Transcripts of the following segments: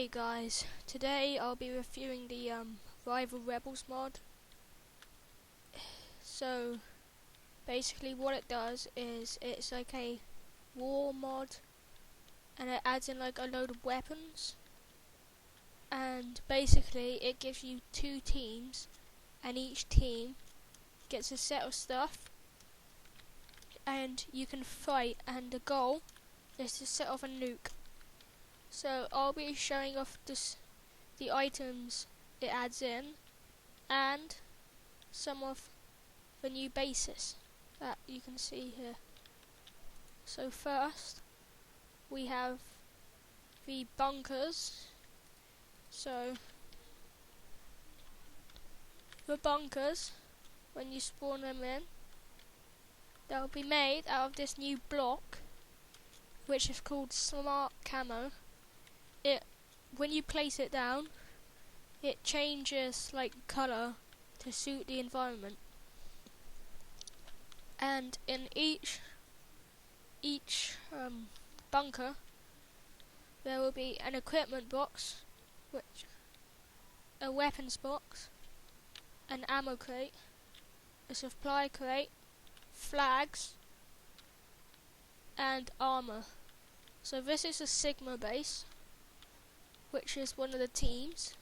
Hey guys, today I'll be reviewing the Rival Rebels mod. So basically what it does is it's like a war mod and it adds in like a load of weapons, and basically it gives you two teams and each team gets a set of stuff and you can fight, and the goal is to set off a nuke. So I'll be showing off the items it adds in and some of the new bases that you can see here. So first we have the bunkers. So the bunkers, when you spawn them in, they'll be made out of this new block which is called Smart Camo. When you place it down, it changes like colour to suit the environment, and in each bunker there will be an equipment box, a weapons box, an ammo crate, a supply crate, flags, and armour. So this is a Sigma base, which is one of the teams.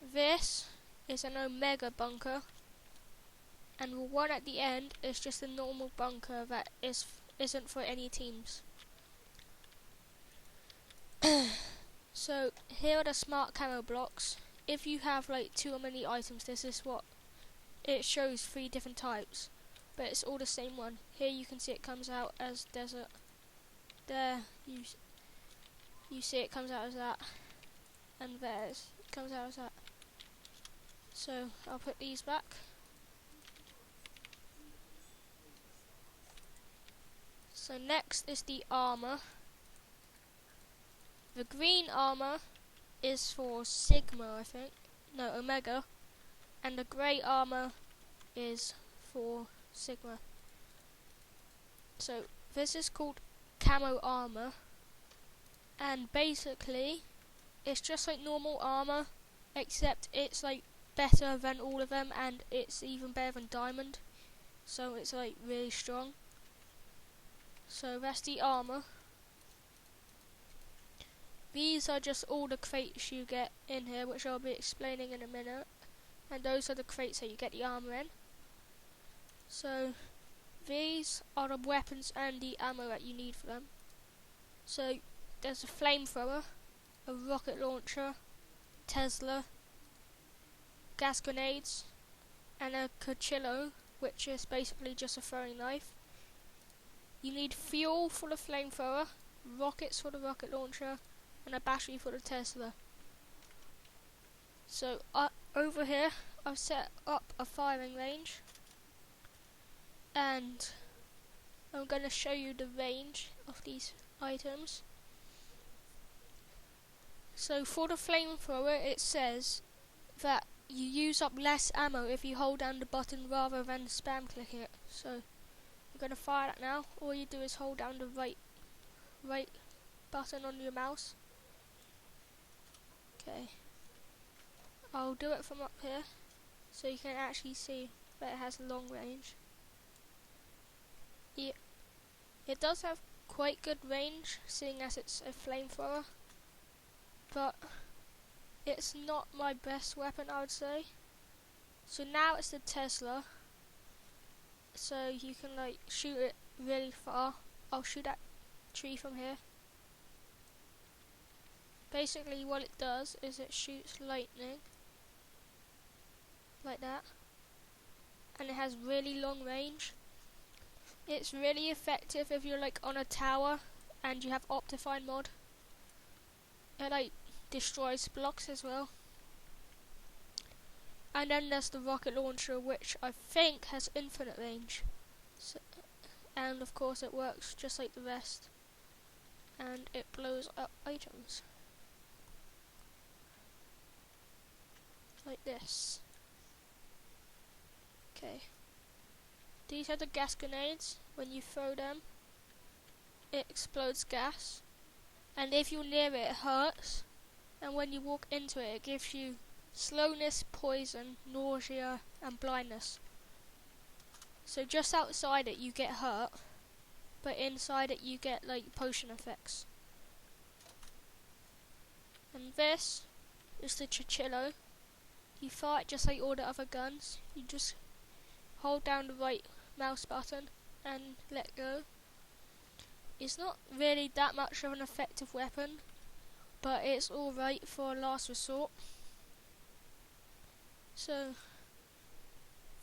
This is an Omega bunker, and the one at the end is just a normal bunker that isn't for any teams. So here are the smart camo blocks. If you have like too many items, this is what it shows, 3 different types, but it's all the same one. Here you can see it comes out as desert. There you see it comes out as that, and there it comes out as that. So I'll put these back. So next is the armour. The green armour is for Sigma, I think. No, Omega. And the grey armour is for Sigma. So this is called camo armour, and basically it's just like normal armour, except it's like better than all of them, and it's even better than diamond, so it's like really strong. So that's the armour. These are just all the crates you get in here, which I'll be explaining in a minute, and those are the crates that you get the armour in. So these are the weapons and the ammo that you need for them. So there's a flamethrower, a rocket launcher, Tesla, gas grenades, and a cuchillo, which is basically just a throwing knife. You need fuel for the flamethrower, rockets for the rocket launcher, and a battery for the Tesla. So over here I've set up a firing range, and I'm going to show you the range of these items. So for the flamethrower, it says that you use up less ammo if you hold down the button rather than spam clicking it. So I'm going to fire that now. All you do is hold down the right button on your mouse. Okay, I'll do it from up here so you can actually see that it has long range. It does have quite good range, seeing as it's a flamethrower, but it's not my best weapon, I would say. So now it's the Tesla, so you can like shoot it really far. I'll shoot that tree from here. Basically what it does is it shoots lightning like that, and it has really long range. It's really effective if you're like on a tower and you have Optifine mod. It like destroys blocks as well. And then there's the rocket launcher, which I think has infinite range. So, and of course it works just like the rest, and it blows up items like this. Okay. These are the gas grenades. When you throw them, it explodes gas, and if you're near it hurts, and when you walk into it gives you slowness, poison, nausea and blindness. So just outside it you get hurt, but inside it you get like potion effects. And this is the Chinchillo. You fire it just like all the other guns. You just hold down the right mouse button and let go. It's not really that much of an effective weapon, but it's alright for a last resort. So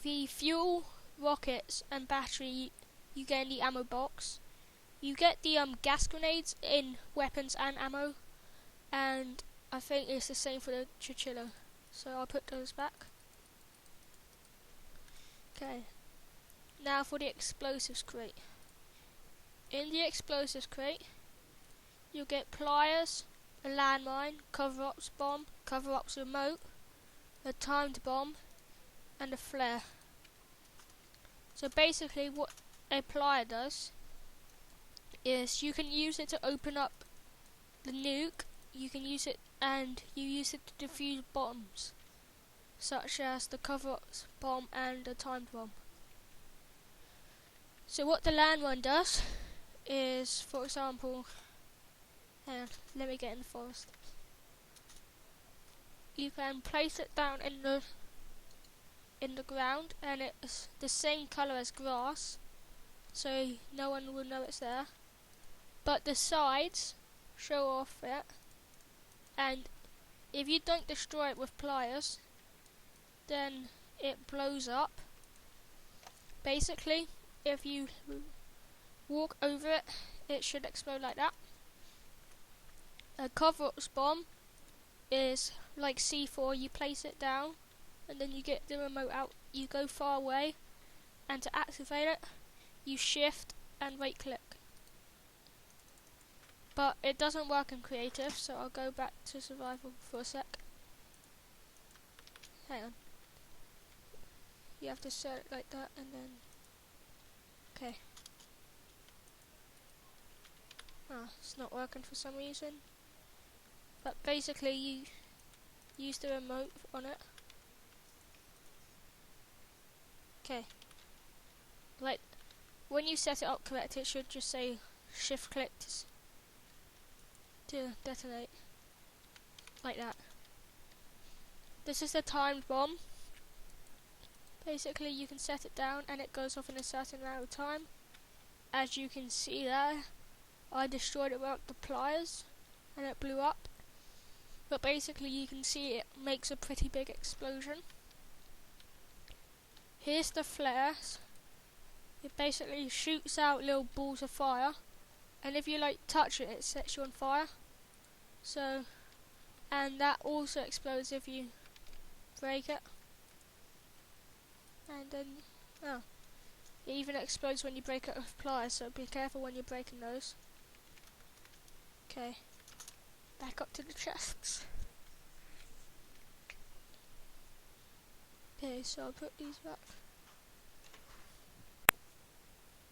the fuel, rockets and battery you get in the ammo box. You get the gas grenades in weapons and ammo, and I think it's the same for the Chinchillo. So I'll put those back. Okay, now for the explosives crate. In the explosives crate, you'll get pliers, a landmine, cover-ups bomb, cover-ups remote, a timed bomb, and a flare. So basically what a plier does is you can use it to open up the nuke, you can use it and you use it to defuse bombs, such as the cover-ups bomb and the timed bomb. So what the landmine does is, for example, hang on, let me get in the forest. You can place it down in the ground, and it's the same colour as grass, so no one will know it's there. But the sides show off it, and if you don't destroy it with pliers, then it blows up. Basically, if you walk over it, it should explode like that. A cover-ups bomb is like C4, you place it down and then you get the remote out, you go far away, and to activate it you shift and right click. But it doesn't work in creative, so I'll go back to survival for a sec. Hang on. You have to set it like that and then... Okay. Ah, it's not working for some reason. But basically you use the remote on it. Okay. Like, when you set it up correct, it should just say shift click to detonate. Like that. This is the timed bomb. Basically you can set it down and it goes off in a certain amount of time. As you can see there, I destroyed it without the pliers and it blew up. But basically you can see it makes a pretty big explosion. Here's the flares. It basically shoots out little balls of fire, and if you like touch it, it sets you on fire. So, and that also explodes if you break it. And then, oh, it even explodes when you break it with pliers, so be careful when you're breaking those. Okay, back up to the chests. Okay, so I'll put these back.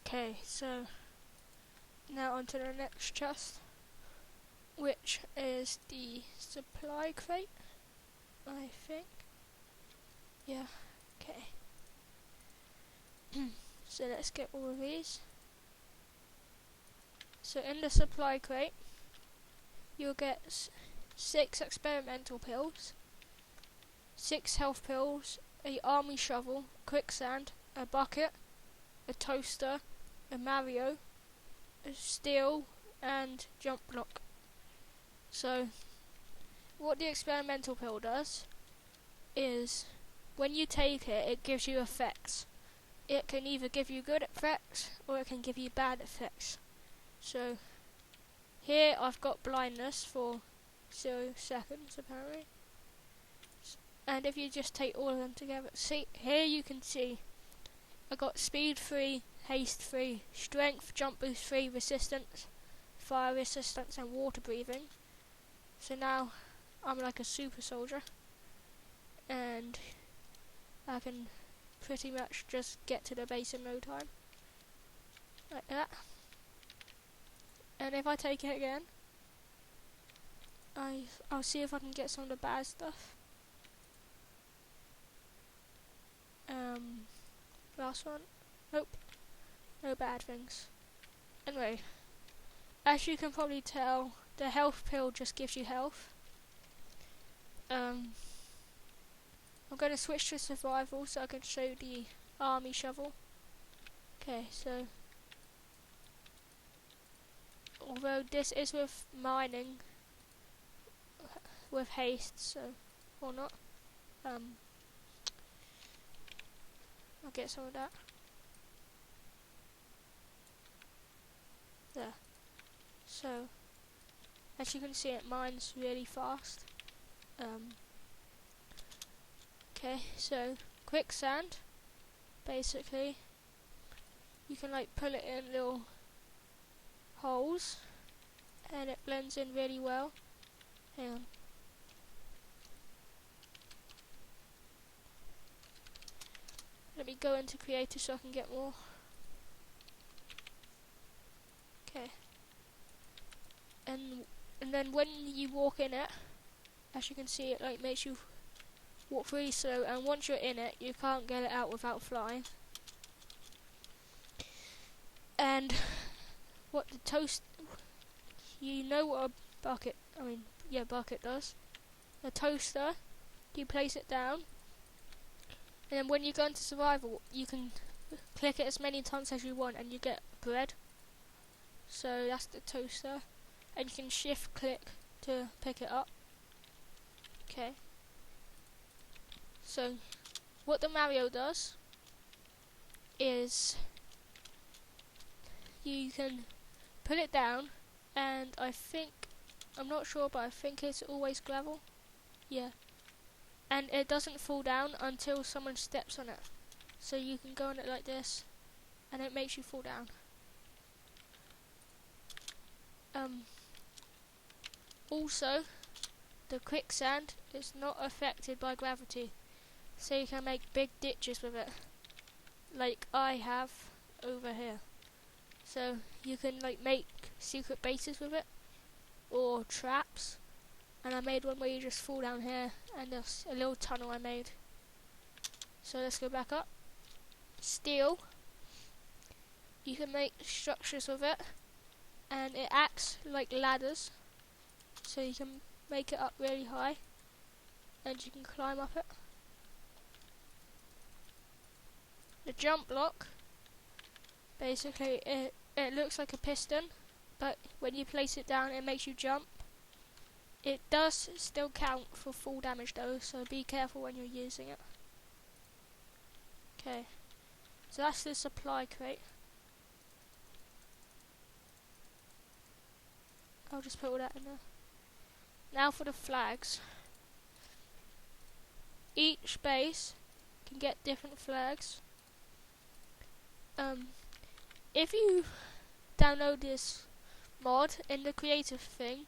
Okay, so now onto the next chest, which is the supply crate, I think. Yeah, okay. So let's get all of these. So in the supply crate, you'll get 6 experimental pills, 6 health pills, a army shovel, quicksand, a bucket, a toaster, a Mario, a steel, and jump block. So what the experimental pill does is, when you take it, it gives you effects. It can either give you good effects or it can give you bad effects. So here I've got blindness for 0 seconds apparently. And if you just take all of them together, see here you can see I got speed 3, haste 3, strength, jump boost 3, resistance, fire resistance and water breathing. So now I'm like a super soldier and I can pretty much just get to the base in no time. Like that. And if I take it again, I'll see if I can get some of the bad stuff. Last one. Nope, no bad things. Anyway, as you can probably tell, the health pill just gives you health. I'm going to switch to survival so I can show you the army shovel. Okay, so although this is with mining, with haste, so or not, I'll get some of that. There. So as you can see, it mines really fast. Okay, so quicksand, basically, you can like put it in little holes, and it blends in really well. Hang on. Let me go into creative so I can get more. Okay. And then when you walk in it, as you can see, it like makes you walk really slow, and once you're in it, you can't get it out without flying. And what the toast, you know what a bucket, bucket does. The toaster, you place it down, and then when you go into survival, you can click it as many times as you want, and you get bread. So that's the toaster, and you can shift click to pick it up. Okay. So what the Mario does is you can put it down, and I'm not sure, but I think it's always gravel. Yeah. And it doesn't fall down until someone steps on it. So you can go on it like this, and it makes you fall down. Also, the quicksand is not affected by gravity, so you can make big ditches with it, like I have over here. So you can like make secret bases with it, or traps. And I made one where you just fall down here, and there's a little tunnel I made. So let's go back up. Steel, you can make structures with it, and it acts like ladders, so you can make it up really high, and you can climb up it. The jump block, basically it looks like a piston, but when you place it down, it makes you jump. It does still count for full damage though, so be careful when you're using it. Okay, so that's the supply crate. I'll just put all that in there. Now for the flags. Each base can get different flags. If you download this mod in the creative thing,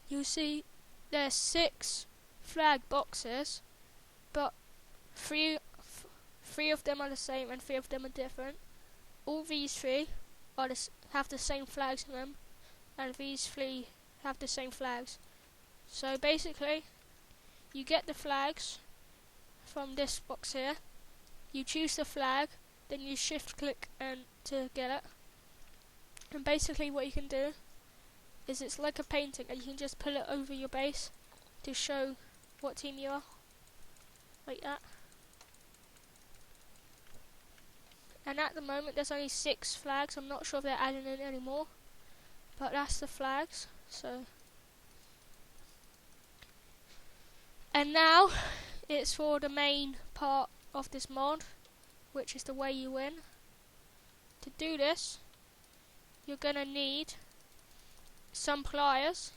you'll see there's 6 flag boxes, but three of them are the same and 3 of them are different. All these 3 have the same flags in them, and these 3 have the same flags. So basically, you get the flags from this box here. You choose the flag, then you shift click and to get it. And basically what you can do is it's like a painting, and you can just pull it over your base to show what team you are, like that. And at the moment there's only 6 flags. I'm not sure if they're adding in any more, but that's the flags. So, and now it's for the main part of this mod, which is the way you win. To do this, you're gonna need some pliers,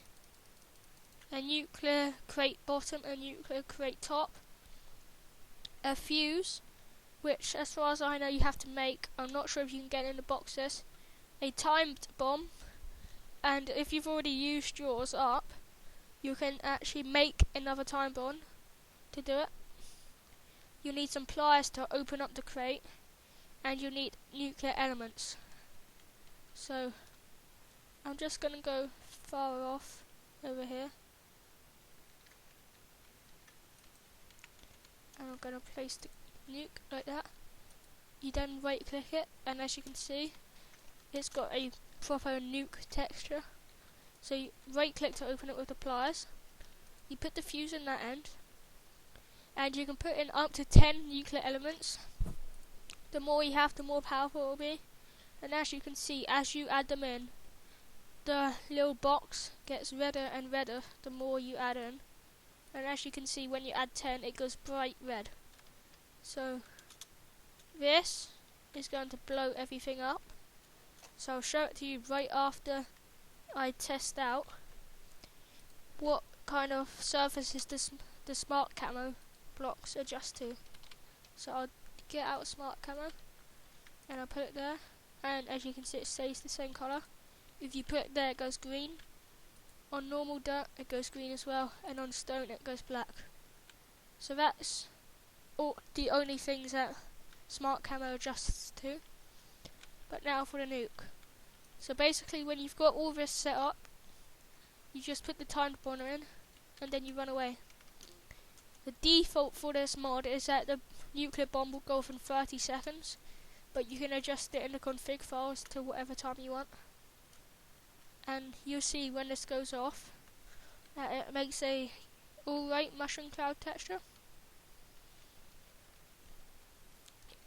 a nuclear crate bottom, a nuclear crate top, a fuse, which as far as I know you have to make. I'm not sure if you can get in the boxes. A timed bomb, and if you've already used yours up, you can actually make another time bomb to do it. You need some pliers to open up the crate, and you need nuclear elements. So I'm just gonna go far off over here. going to place the nuke like that. You then right click it, and as you can see, it's got a proper nuke texture. So you right click to open it with the pliers. You put the fuse in that end, and you can put in up to 10 nuclear elements. The more you have, the more powerful it will be. And as you can see, as you add them in, the little box gets redder and redder the more you add in. And as you can see, when you add 10, it goes bright red. So this is going to blow everything up. So I'll show it to you right after I test out what kind of surfaces the smart camo blocks adjust to. So I'll get out smart camo and I'll put it there, and as you can see, it stays the same colour. If you put it there, it goes green. On normal dirt, it goes green as well, and on stone, it goes black. So that's the only things that smart camo adjusts to. But now for the nuke. So basically, when you've got all this set up, you just put the timed bomber in, and then you run away. The default for this mod is that the nuclear bomb will go off in 30 seconds, but you can adjust it in the config files to whatever time you want. And you'll see when this goes off that it makes a alright mushroom cloud texture.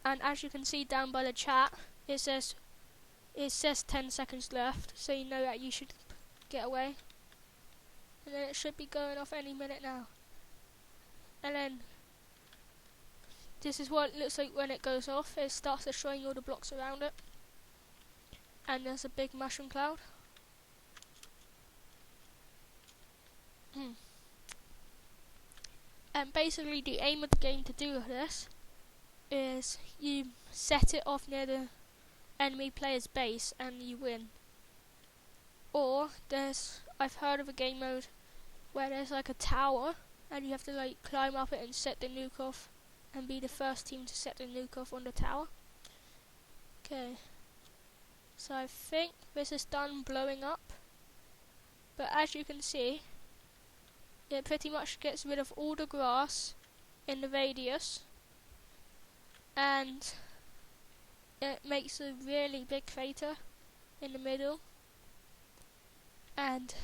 And as you can see down by the chat, it says 10 seconds left, so you know that you should get away. And then it should be going off any minute now. And then this is what it looks like when it goes off. It starts destroying all the blocks around it, and there's a big mushroom cloud. And basically the aim of the game to do this is you set it off near the enemy player's base and you win. Or I've heard of a game mode where there's like a tower and you have to like climb up it and set the nuke off and be the first team to set the nuke off on the tower. Okay, so I think this is done blowing up, but as you can see, it pretty much gets rid of all the grass in the radius, and it makes a really big crater in the middle. And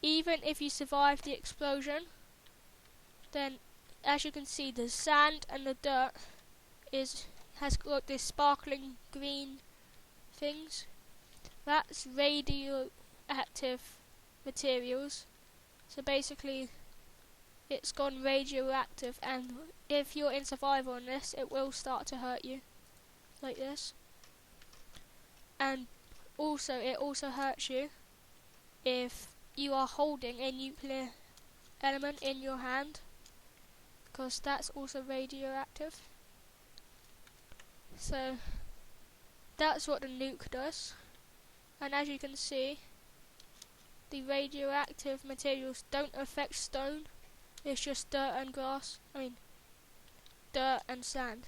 even if you survive the explosion, then as you can see, the sand and the dirt has got this sparkling green things. That's radioactive materials. So basically, it's gone radioactive, and if you're in survival on this, it will start to hurt you, like this. And also, it also hurts you if you are holding a nuclear element in your hand, because that's also radioactive. So that's what the nuke does. And as you can see, the radioactive materials don't affect stone. It's just dirt and grass. Dirt and sand.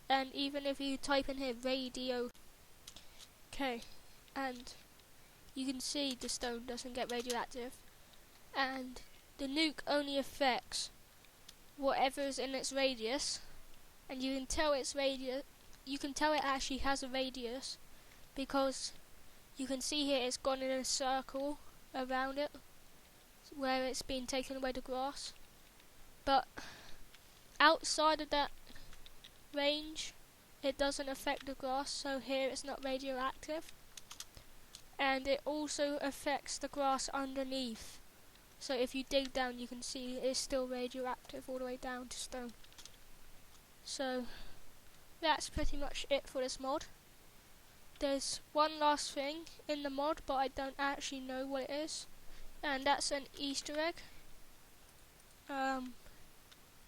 And even if you type in here radio, okay, and you can see the stone doesn't get radioactive, and the nuke only affects whatever is in its radius, and you can tell its radius. You can tell it actually has a radius because you can see here it's gone in a circle around it where it's been taken away the grass, but outside of that range it doesn't affect the grass, so here it's not radioactive. And it also affects the grass underneath, so if you dig down you can see it's still radioactive all the way down to stone. So that's pretty much it for this mod. There's one last thing in the mod, but I don't actually know what it is, and that's an Easter egg.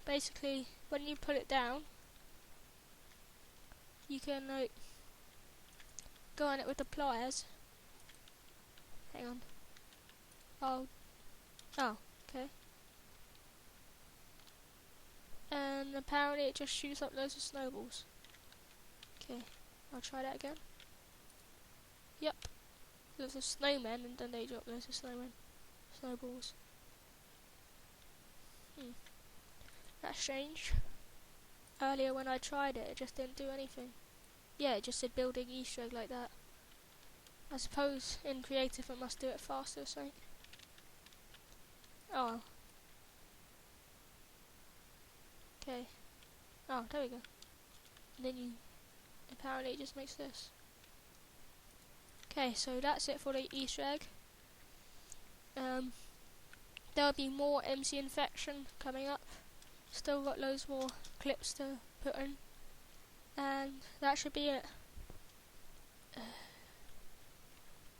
Basically, when you put it down, you can like go on it with the pliers. Hang on. Oh, okay. And apparently it just shoots up loads of snowballs. Okay, I'll try that again. Yep. There's a snowman and then they drop loads of snowballs. That's strange. earlier when I tried it, it just didn't do anything. Yeah, it just said building Easter egg like that. I suppose in creative it must do it faster or something. Oh. Okay. Oh, there we go. And then you... apparently it just makes this. Okay, so that's it for the Easter egg. There'll be more MC Infection coming up. Still got loads more clips to put in. And that should be it.